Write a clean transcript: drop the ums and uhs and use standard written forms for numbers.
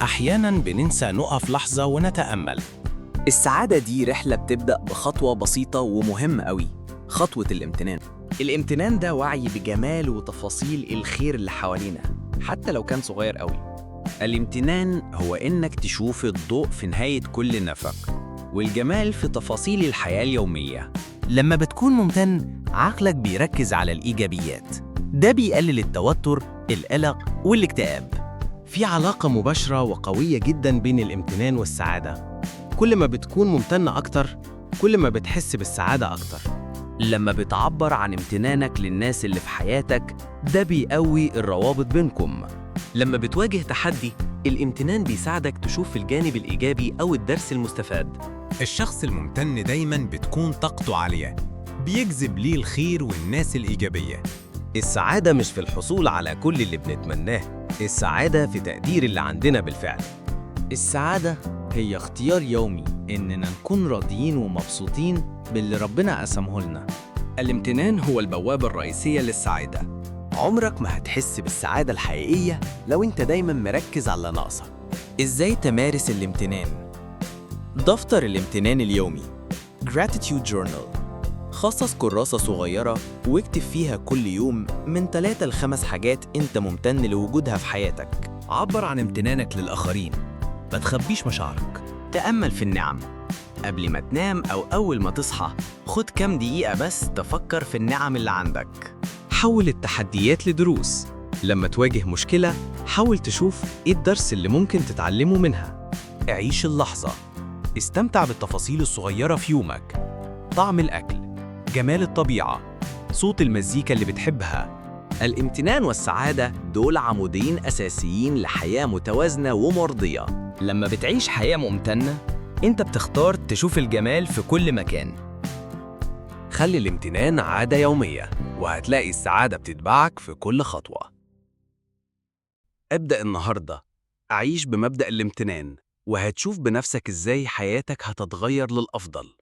أحياناً بننسى نقف لحظة ونتأمل. السعادة دي رحلة بتبدأ بخطوة بسيطة ومهمة قوي، خطوة الامتنان. الامتنان ده وعي بجمال وتفاصيل الخير اللي حوالينا حتى لو كان صغير قوي. الامتنان هو إنك تشوف الضوء في نهاية كل نفق والجمال في تفاصيل الحياة اليومية. لما بتكون ممتن، عقلك بيركز على الإيجابيات. ده بيقلل التوتر، القلق والاكتئاب. في علاقة مباشرة وقوية جداً بين الامتنان والسعادة. كل ما بتكون ممتن أكتر، كل ما بتحس بالسعادة أكتر. لما بتعبر عن امتنانك للناس اللي في حياتك، ده بيقوي الروابط بينكم. لما بتواجه تحدي، الامتنان بيساعدك تشوف الجانب الإيجابي أو الدرس المستفاد. الشخص الممتن دايماً بتكون طاقته عالية، بيجذب ليه الخير والناس الإيجابية. السعادة مش في الحصول على كل اللي بنتمناه، السعادة في تقدير اللي عندنا بالفعل. السعادة هي اختيار يومي إننا نكون راضيين ومبسوطين باللي ربنا قسمه لنا. الامتنان هو البوابة الرئيسية للسعادة. عمرك ما هتحس بالسعادة الحقيقية لو انت دايما مركز على ناقصك. إزاي تمارس الامتنان؟ دفتر الامتنان اليومي Gratitude Journal. خصص كراسة صغيرة واكتب فيها كل يوم من 3 ل5 حاجات انت ممتن لوجودها في حياتك. عبر عن امتنانك للآخرين، ما تخبيش مشاعرك. تأمل في النعم قبل ما تنام أو أول ما تصحى. خد كام دقيقة بس تفكر في النعم اللي عندك. حول التحديات لدروس. لما تواجه مشكلة، حاول تشوف إيه الدرس اللي ممكن تتعلمه منها. عيش اللحظة. استمتع بالتفاصيل الصغيرة في يومك. طعم الأكل، جمال الطبيعة، صوت المزيكا اللي بتحبها. الامتنان والسعادة دول عمودين أساسيين لحياة متوازنة ومرضية. لما بتعيش حياة ممتنة، انت بتختار تشوف الجمال في كل مكان. خلي الامتنان عادة يومية، وهتلاقي السعادة بتتبعك في كل خطوة. ابدأ النهاردة، عيش بمبدأ الامتنان، وهتشوف بنفسك إزاي حياتك هتتغير للأفضل.